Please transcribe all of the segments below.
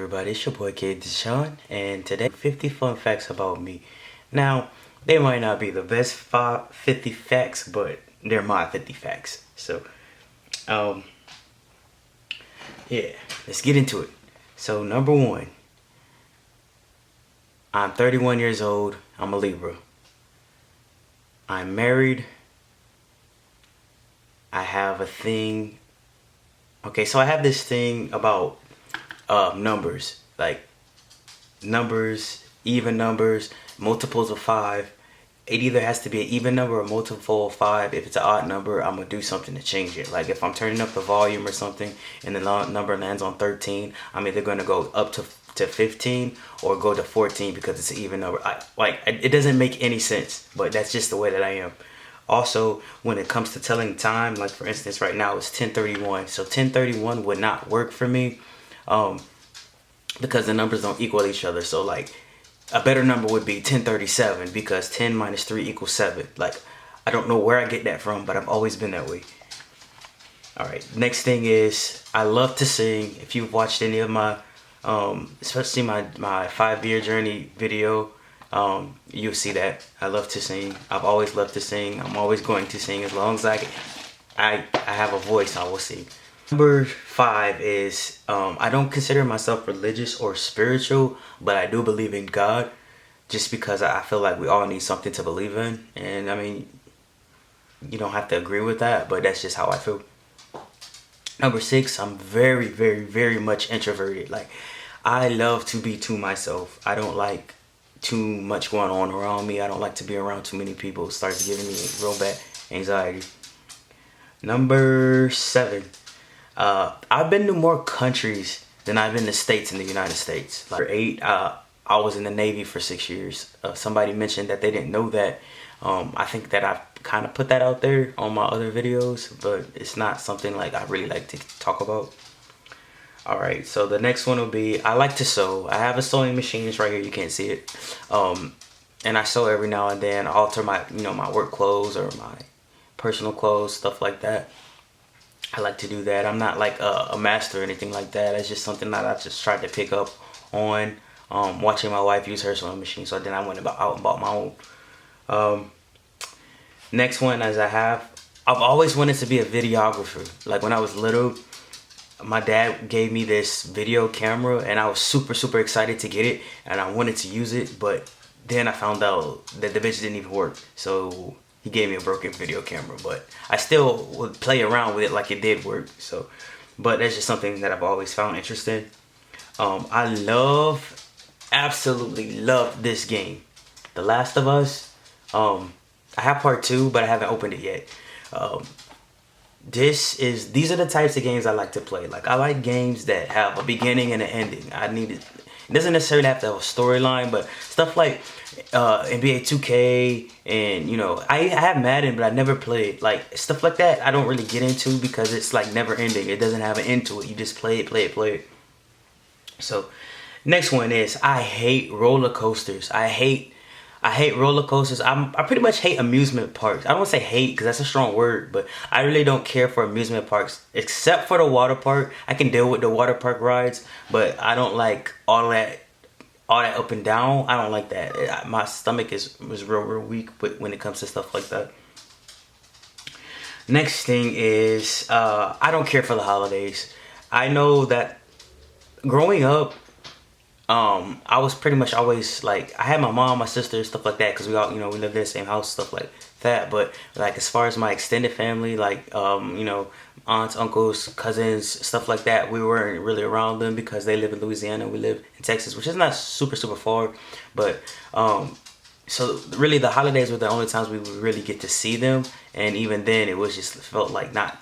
everybody? It's your boy kid Deshawn, and today 50 fun facts about me. Now, they might not be the best 50 facts, but they're my 50 facts. So, um, yeah, let's get into it. So, number one, I'm 31 years old. I'm a Libra. I'm married. I have a thing. Okay, so I have this thing about numbers, like numbers, even numbers, multiples of 5. It either has to be an even number or a multiple of 5. If it's an odd number, I'm gonna do something to change it. Like if I'm turning up the volume or something and the number lands on 13, I'm either gonna go up to 15 or go to 14 because it's an even number. It doesn't make any sense, but that's just the way that I am. Also, when it comes to telling time, like for instance, right now it's 10:31, so 10:31 would not work for me, because the numbers don't equal each other. So like, a better number would be 10:37 because 10 minus 3 equals 7. Like, I don't know where I get that from, but I've always been that way. All right, next thing is I love to sing. If you've watched any of my, especially my 5-year journey video, you'll see that I love to sing. I've always loved to sing. I'm always going to sing as long as I have a voice. I will sing. Number 5 is I don't consider myself religious or spiritual, but I do believe in God, just because I feel like we all need something to believe in. And I mean, you don't have to agree with that, but that's just how I feel. Number 6, I'm very, very, very much introverted. Like, I love to be to myself. I don't like too much going on around me. I don't like to be around too many people. It starts giving me real bad anxiety. Number 7, I've been to more countries than I've been to states in the United States. Like 8, I was in the Navy for 6 years. Somebody mentioned that they didn't know that. I think that I've kind of put that out there on my other videos, but it's not something like I really like to talk about. Alright, so the next one will be, I like to sew. I have a sewing machine. It's right here. You can't see it. And I sew every now and then. I alter my, my work clothes or my personal clothes, stuff like that. I like to do that. I'm not like a master or anything like that. It's just something that I just tried to pick up on watching my wife use her sewing machine. So then I went out and bought my own. Next one is I've always wanted to be a videographer. Like when I was little, my dad gave me this video camera and I was super, super excited to get it and I wanted to use it, but then I found out that the bitch didn't even work. So he gave me a broken video camera, but I still would play around with it like it did work. So, but that's just something that I've always found interesting. I absolutely love this game, The Last of Us. I have part 2, but I haven't opened it yet. These are the types of games I like to play. Like, I like games that have a beginning and an ending. It doesn't necessarily have to have a storyline, but stuff like NBA 2K and I have Madden, but I never played. Like stuff like that I don't really get into because it's like never ending. It doesn't have an end to it. You just play it. So next one is I hate roller coasters. I hate roller coasters. I pretty much hate amusement parks. I don't want to say hate because that's a strong word, but I really don't care for amusement parks except for the water park. I can deal with the water park rides, but I don't like all that up and down. I don't like that. My stomach was real weak when it comes to stuff like that. Next thing is I don't care for the holidays. I know that growing up, I was pretty much always like, I had my mom, my sister, stuff like that, because we all, we lived in the same house, stuff like that. But like as far as my extended family, like aunts, uncles, cousins, stuff like that, we weren't really around them because they live in Louisiana, we live in Texas, which is not super far. But so really the holidays were the only times we would really get to see them, and even then it was just felt like not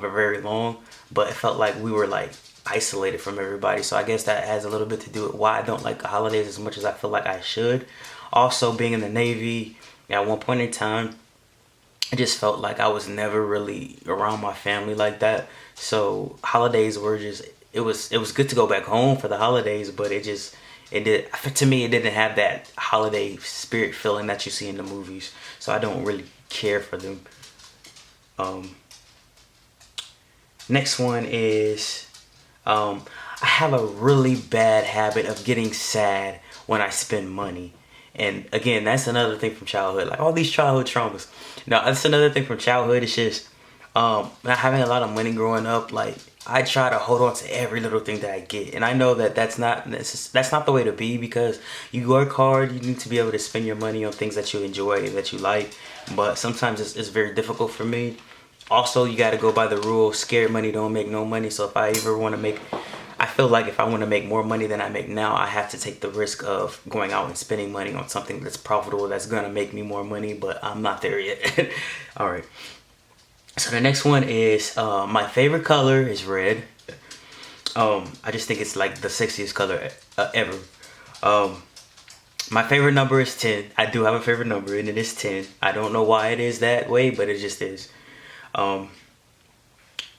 very long, but it felt like we were like isolated from everybody. So I guess that has a little bit to do with why I don't like the holidays as much as I feel like I should. Also, being in the Navy at one point in time, I just felt like I was never really around my family like that. So holidays were just, it was good to go back home for the holidays, but to me it didn't have that holiday spirit feeling that you see in the movies. So I don't really care for them. Next one is I I have a really bad habit of getting sad when I spend money. And again, that's another thing from childhood. Like all these childhood traumas. Now, that's another thing from childhood. It's just not having a lot of money growing up. Like I try to hold on to every little thing that I get, and I know that that's not the way to be, because you work hard. You need to be able to spend your money on things that you enjoy, that you like. But sometimes it's very difficult for me. Also, you got to go by the rule: scared money don't make no money. So if I ever want to make, I feel like if I want to make more money than I make now, I have to take the risk of going out and spending money on something that's profitable, that's gonna make me more money. But I'm not there yet. All right. So the next one is my favorite color is red. I just think it's like the sexiest color ever. My favorite number is 10. I do have a favorite number, and it is 10. I don't know why it is that way, but it just is.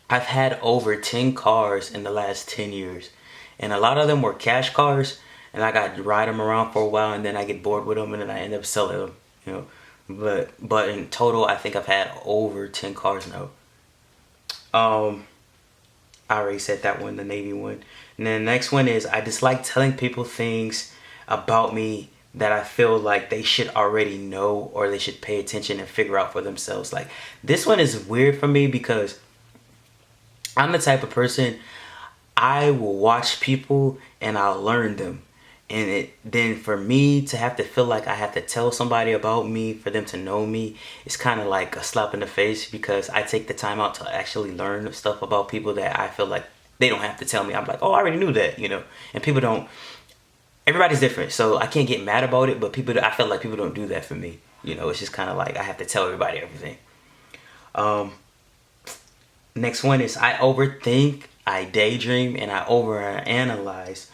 I've had over 10 cars in the last 10 years, and a lot of them were cash cars, and I got to ride them around for a while, and then I get bored with them, and then I end up selling them, you know. But in total, I think I've had over 10 cars now. I already said that one, the Navy one. And then the next one is I dislike telling people things about me that I feel like they should already know, or they should pay attention and figure out for themselves. Like this one is weird for me because I'm the type of person, I will watch people and I'll learn them. And then for me to have to feel like I have to tell somebody about me for them to know me, it's kind of like a slap in the face, because I take the time out to actually learn stuff about people that I feel like they don't have to tell me. I'm like, oh, I already knew that, you know. And people don't, everybody's different, so I can't get mad about it, but I feel like people don't do that for me. You know, it's just kind of like I have to tell everybody everything. Next one is I overthink, I daydream, and I overanalyze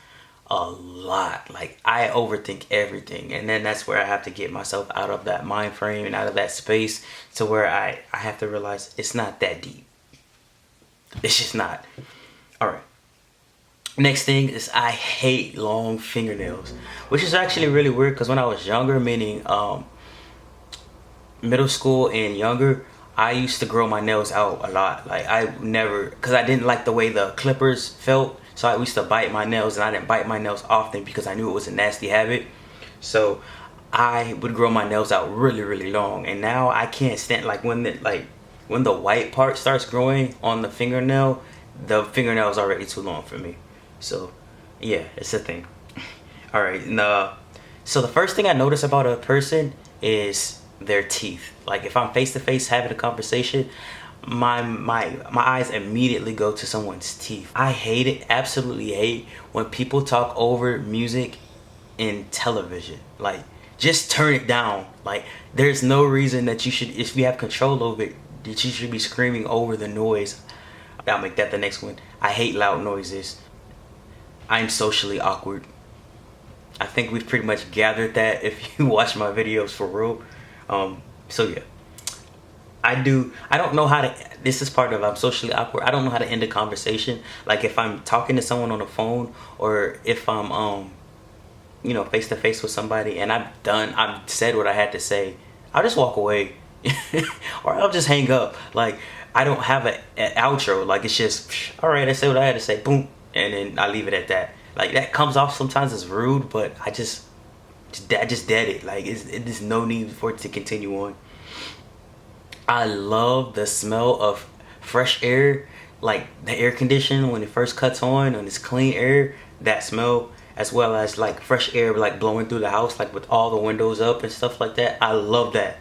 a lot. Like I overthink everything, and then that's where I have to get myself out of that mind frame and out of that space to where I have to realize it's not that deep. It's just not. All right. Next thing is I hate long fingernails, which is actually really weird, because when I was younger, meaning middle school and younger, I used to grow my nails out a lot. Like I never, because I didn't like the way the clippers felt, so I used to bite my nails, and I didn't bite my nails often because I knew it was a nasty habit. So I would grow my nails out really long, and now I can't stand, like when the white part starts growing on the fingernail is already too long for me. So yeah, it's a thing. All right, so the first thing I notice about a person is their teeth. Like if I'm face to face having a conversation, my eyes immediately go to someone's teeth. I hate it, absolutely hate when people talk over music in television. Like just turn it down. Like there's no reason that you should, if you have control over it, that you should be screaming over the noise. I'll make that the next one. I hate loud noises. I'm socially awkward. I think we've pretty much gathered that if you watch my videos for real. So yeah, I don't know how to, this is part of I'm socially awkward. I don't know how to end a conversation. Like if I'm talking to someone on the phone, or if I'm you know, face to face with somebody, and I've said what I had to say, I'll just walk away. Or I'll just hang up. Like I don't have an outro. Like it's just, all right, I said what I had to say, boom, and then I leave it at that. Like that comes off sometimes as rude, but I just dead it. Like there's no need for it to continue on. I love the smell of fresh air, like the air conditioner when it first cuts on and it's clean air. That smell, as well as like fresh air like blowing through the house, like with all the windows up and stuff like that. I love that.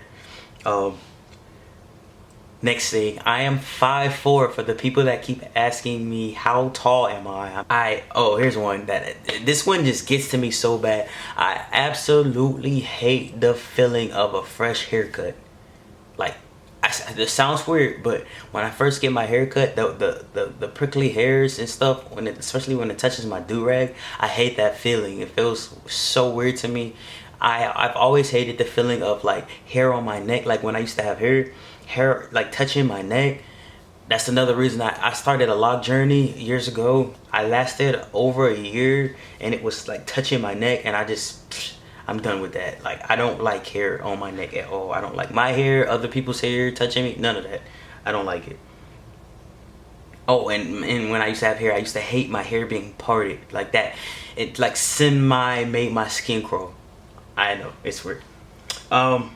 Next thing, I am 5'4" for the people that keep asking me how tall am I. Here's one that this one just gets to me so bad. I absolutely hate the feeling of a fresh haircut. Like it sounds weird, but when I first get my haircut, the prickly hairs and stuff, especially when it touches my do-rag, I hate that feeling. It feels so weird to me. I've always hated the feeling of like hair on my neck. Like when I used to have hair like touching my neck. That's another reason I started a log journey years ago. I lasted over a year, and it was like touching my neck, and I'm done with that. Like I don't like hair on my neck at all. I don't like my hair, other people's hair touching me, none of that. I don't like it. Oh, and when I used to have hair, I used to hate my hair being parted like that. It like semi made my skin crawl. I know, it's weird. Um,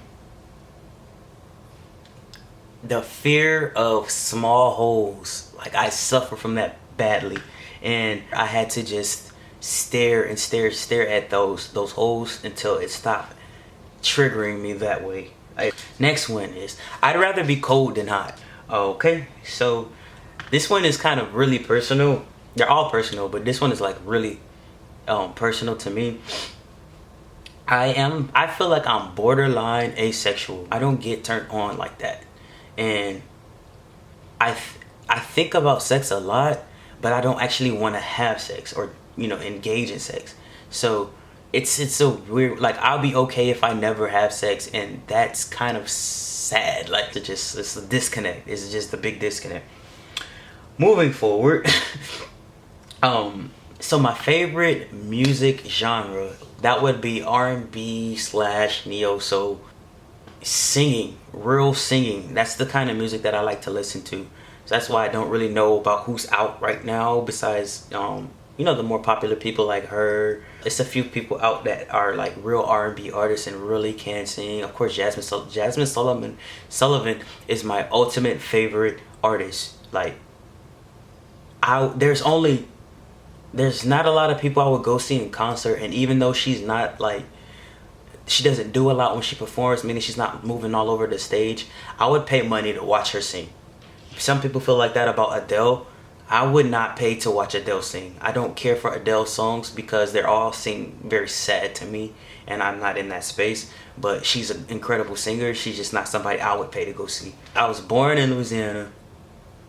the fear of small holes, like I suffer from that badly, and I had to just stare and stare at those holes until it stopped triggering me that way. Next one is I'd rather be cold than hot. Okay, so this one is kind of really personal. They're all personal, but this one is like really personal to me. I feel like I'm borderline asexual. I don't get turned on like that. And I think about sex a lot, but I don't actually want to have sex or engage in sex. So it's a weird, like I'll be okay if I never have sex, and that's kind of sad. Like it's a disconnect. It's just a big disconnect. Moving forward, so my favorite music genre, that would be R&B slash neo soul. Singing, real singing. That's the kind of music that I like to listen to. So that's why I don't really know about who's out right now besides the more popular people like her. It's a few people out that are like real R&B artists and really can sing. Of course, Jasmine Sullivan is my ultimate favorite artist. Like there's not a lot of people I would go see in concert, and even though she's not like, she doesn't do a lot when she performs, meaning she's not moving all over the stage, I would pay money to watch her sing. Some people feel like that about Adele. I would not pay to watch Adele sing. I don't care for Adele songs because they're all sing very sad to me, and I'm not in that space. But she's an incredible singer. She's just not somebody I would pay to go see. I was born in Louisiana,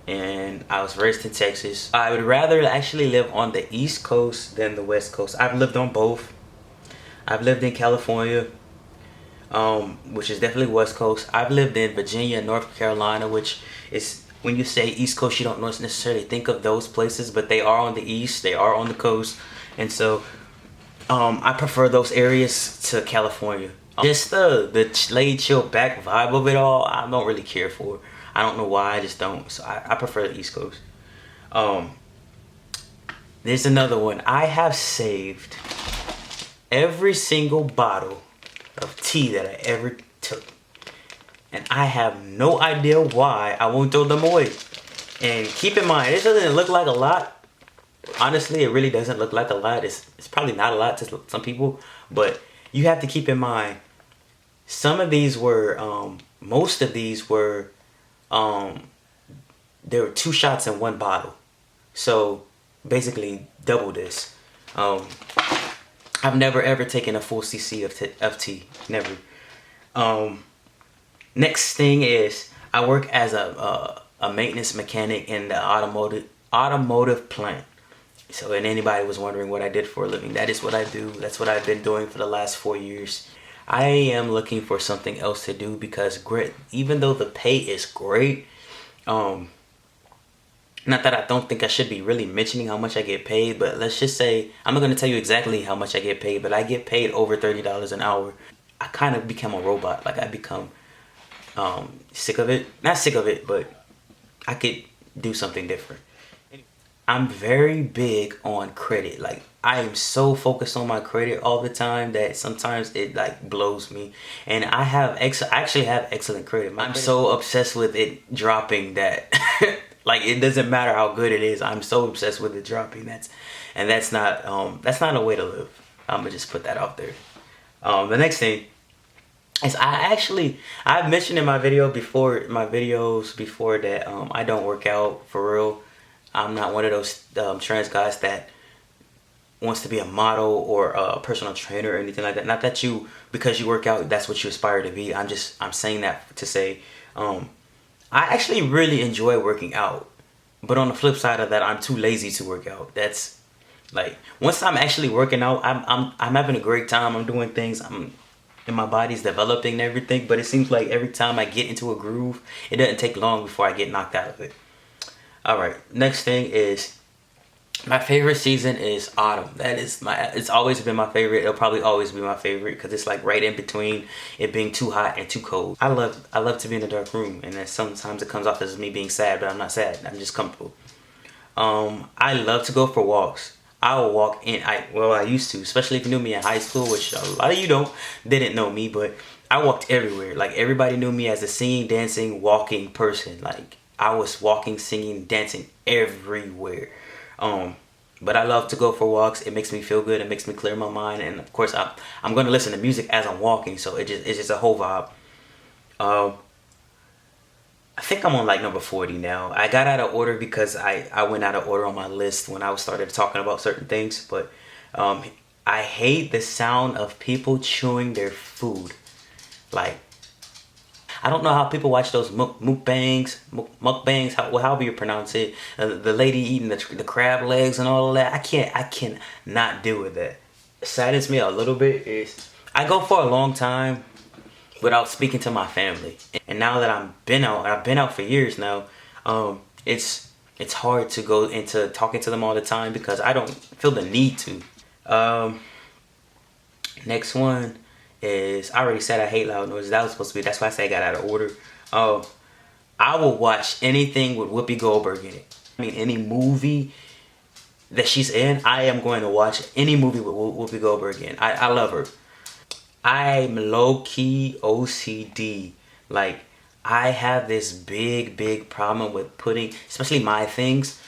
and I was raised in Texas. I would rather actually live on the East Coast than the West Coast. I've lived on both. I've lived in California, which is definitely West Coast. I've lived in Virginia, North Carolina, which is, when you say East Coast, you don't necessarily think of those places, but they are on the East, they are on the coast. And so I prefer those areas to California. Just the laid chill back vibe of it all, I don't really care for. I don't know why, I just don't. So I prefer the East Coast. There's another one. I have saved every single bottle of tea that I ever took, and I have no idea why I won't throw them away. And keep in mind, this doesn't look like a lot. Honestly, it really doesn't look like a lot. It's probably not a lot to some people, but you have to keep in mind, some of these were most of these were there were 2 shots in 1 bottle, so basically double this. I've never ever taken a full cc of tea. Never. Next thing is, I work as a maintenance mechanic in the automotive plant. So, and anybody was wondering what I did for a living, that is what I do. That's what I've been doing for the last 4 years. I am looking for something else to do because even though the pay is great, not that I don't think I should be really mentioning how much I get paid, but let's just say, I'm not going to tell you exactly how much I get paid, but I get paid over $30 an hour. I kind of become a robot. Like, I become sick of it. Not sick of it, but I could do something different. I'm very big on credit. Like, I am so focused on my credit all the time that sometimes it like blows me. And I actually have excellent credit. I'm so obsessed with it dropping that like, it doesn't matter how good it is. I'm so obsessed with it dropping. That's not a way to live. I'm gonna just put that out there. The next thing is, I've mentioned in my videos before that I don't work out for real. I'm not one of those trans guys that wants to be a model or a personal trainer or anything like that. Not that because you work out, that's what you aspire to be. I'm saying that to say, I actually really enjoy working out. But on the flip side of that, I'm too lazy to work out. That's like, once I'm actually working out, I'm having a great time. I'm doing things. And my body's developing and everything. But it seems like every time I get into a groove, it doesn't take long before I get knocked out of it. Alright, next thing is, my favorite season is autumn. It's always been my favorite. It'll probably always be my favorite because it's like right in between it being too hot and too cold. I love to be in a dark room, and then sometimes it comes off as me being sad, but I'm not sad. I'm just comfortable. I love to go for walks. I will walk in. I used to, especially if you knew me in high school, which a lot of you didn't know me, but I walked everywhere. Like everybody knew me as a singing, dancing, walking person. Like I was walking, singing, dancing everywhere. But I love to go for walks. It makes me feel good. It makes me clear my mind, and of course, I'm going to listen to music as I'm walking, so it's just a whole vibe. Um, I think I'm on like number 40 now. I got out of order because I went out of order on my list when I started talking about certain things. But um, I hate the sound of people chewing their food. Like, I don't know how people watch those mukbangs, however you pronounce it. The lady eating the crab legs and all of that. I can't not deal with that. Saddens me a little bit is I go for a long time without speaking to my family. And now that I've been out for years now, it's hard to go into talking to them all the time because I don't feel the need to. Next one is, I already said I hate loud noises. That was supposed to be, that's why I say I got out of order. I will watch anything with Whoopi Goldberg in it. I mean, any movie that she's in, I am going to watch any movie with Whoopi Goldberg in. I love her. I'm low-key OCD. Like, I have this big problem with putting, especially my things,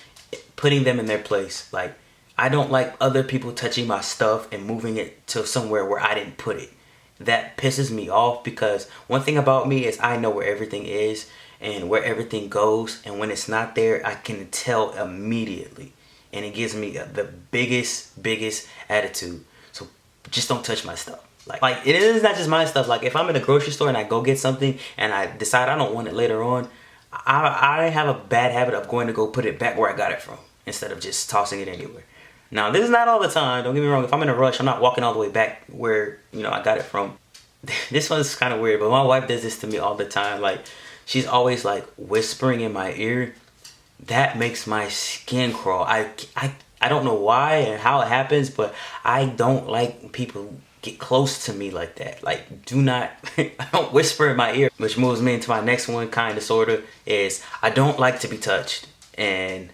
putting them in their place. Like, I don't like other people touching my stuff and moving it to somewhere where I didn't put it. That pisses me off because one thing about me is I know where everything is and where everything goes. And when it's not there, I can tell immediately. And it gives me the biggest attitude. So just don't touch my stuff. Like it is not just my stuff. Like if I'm in a grocery store and I go get something and I decide I don't want it later on, I have a bad habit of going to go put it back where I got it from instead of just tossing it anywhere. Now this is not all the time. Don't get me wrong. If I'm in a rush, I'm not walking all the way back where I got it from. This one's kind of weird, but my wife does this to me all the time. Like she's always like whispering in my ear. That makes my skin crawl. I don't know why and how it happens, but I don't like people get close to me like that. Like, do not, I don't whisper in my ear. Which moves me into my next one, kind of, sort of, is I don't like to be touched. And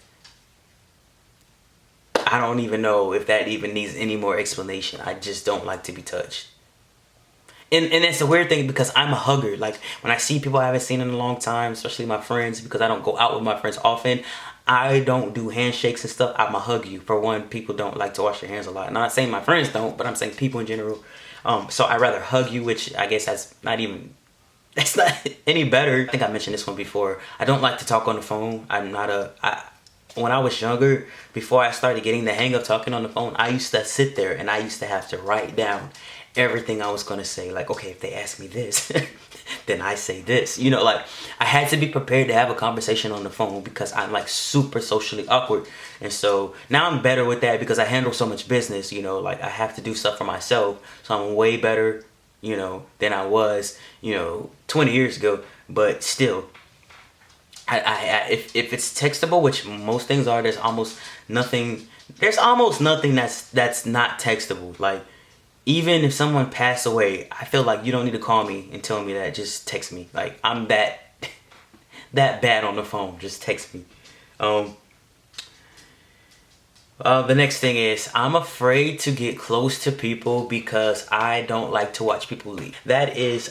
I don't even know if that even needs any more explanation. I just don't like to be touched. And it's a weird thing because I'm a hugger. Like, when I see people I haven't seen in a long time, especially my friends, because I don't go out with my friends often, I don't do handshakes and stuff. I'ma hug you. For one, people don't like to wash their hands a lot. Not saying my friends don't, but I'm saying people in general. So I'd rather hug you, which I guess that's not any better. I think I mentioned this one before. I don't like to talk on the phone. When I was younger, before I started getting the hang of talking on the phone, I used to sit there and I used to have to write down everything I was gonna say. Like, okay, if they ask me this, then I say this. Like I had to be prepared to have a conversation on the phone because I'm like super socially awkward. And so now I'm better with that because I handle so much business, like I have to do stuff for myself. So I'm way better, than I was, 20 years ago. But still, if it's textable, which most things are, there's almost nothing that's not textable. Like, even if someone passed away, I feel like you don't need to call me and tell me that. Just text me. Like, I'm that bad on the phone. Just text me. The next thing is, I'm afraid to get close to people because I don't like to watch people leave. That is,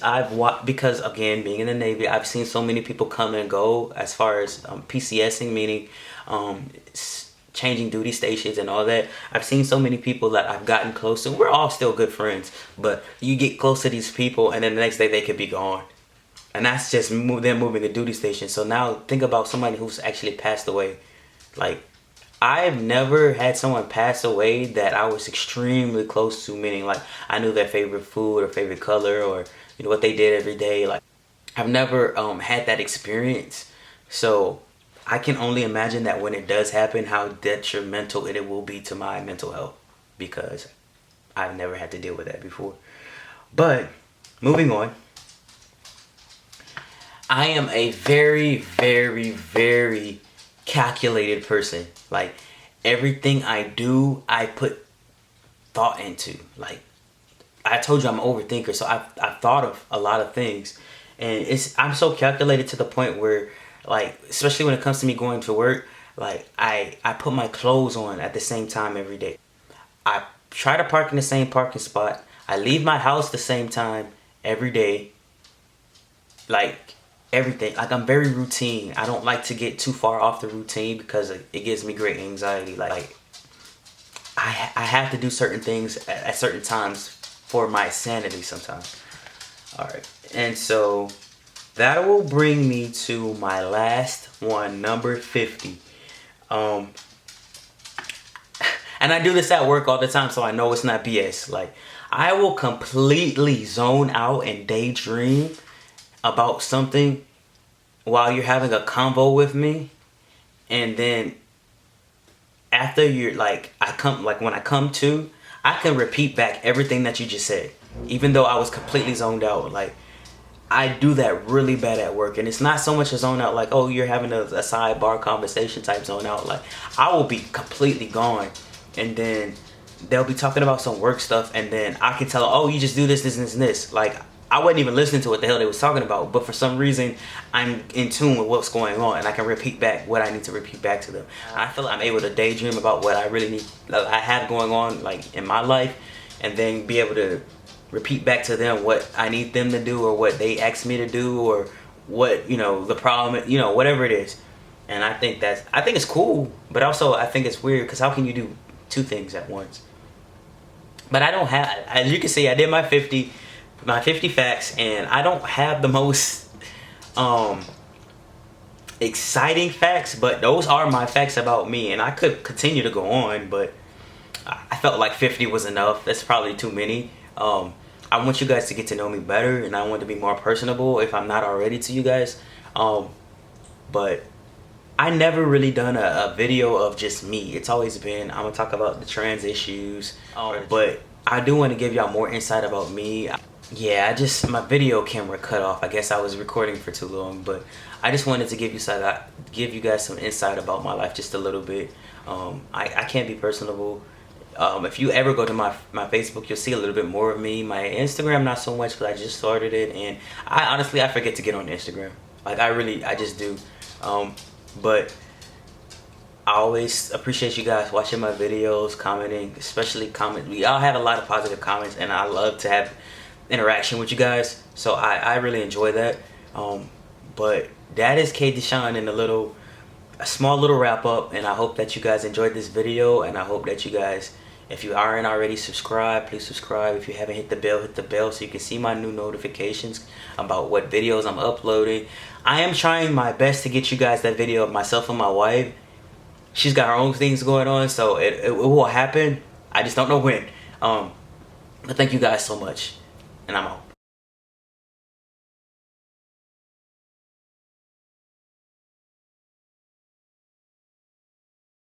because again, being in the Navy, I've seen so many people come and go as far as PCSing, meaning changing duty stations and all that. I've seen so many people that I've gotten close to. We're all still good friends, but you get close to these people and then the next day they could be gone. And that's just them moving a duty station. So now think about somebody who's actually passed away. Like, I've never had someone pass away that I was extremely close to, meaning like I knew their favorite food or favorite color or what they did every day. Like, I've never had that experience. So I can only imagine that when it does happen, how detrimental it will be to my mental health, because I've never had to deal with that before. But moving on, I am a very calculated person. Like, everything I do, I put thought into. Like, I told you I'm an overthinker, so I've thought of a lot of things, and I'm so calculated to the point where, like, especially when it comes to me going to work, Like I put my clothes on at the same time every day. I try to park in the same parking spot. I leave my house the same time every day. Like everything. Like I'm very routine. I don't like to get too far off the routine because it gives me great anxiety. Like I have to do certain things at certain times for my sanity sometimes. Alright. And so that will bring me to my last one, number 50. And I do this at work all the time, so I know it's not BS. Like, I will completely zone out and daydream about something while you're having a convo with me, and then after you're like, when I come to, I can repeat back everything that you just said, even though I was completely zoned out. Like, I do that really bad at work, and it's not so much a zone out like, oh, you're having a sidebar conversation type zone out. Like, I will be completely gone, and then they'll be talking about some work stuff, and then I can tell, oh, you just do this, this, and this. Like, I wasn't even listening to what the hell they was talking about, but for some reason, I'm in tune with what's going on, and I can repeat back what I need to repeat back to them. I feel like I'm able to daydream about what I really need, like, I have going on, like, in my life, and then be able to repeat back to them what I need them to do, or what they asked me to do, or what, you know, the problem, you know, whatever it is. And I think it's cool, but also I think it's weird, because how can you do two things at once? But I don't have, as you can see, I did my 50 facts, and I don't have the most exciting facts, but those are my facts about me, and I could continue to go on, but I felt like 50 was enough. That's probably too many. I want you guys to get to know me better, and I want to be more personable if I'm not already to you guys. But I never really done a video of just me. It's always been, I'm gonna talk about the trans issues, but I do want to give y'all more insight about me. Yeah, my video camera cut off. I guess I was recording for too long, but I just wanted to give you guys some insight about my life just a little bit. I can't be personable. If you ever go to my Facebook, you'll see a little bit more of me. My Instagram, not so much, but I just started it, and I forget to get on Instagram. Like, I just do. But I always appreciate you guys watching my videos, commenting, especially comment. We all have a lot of positive comments, and I love to have interaction with you guys, so I really enjoy that. But that is Deshawn in a small little wrap up, and I hope that you guys enjoyed this video, and I hope that you guys, if you aren't already subscribed, please subscribe. If you haven't hit the bell so you can see my new notifications about what videos I'm uploading. I am trying my best to get you guys that video of myself and my wife. She's got her own things going on, so it will happen. I just don't know when. But thank you guys so much, and I'm out.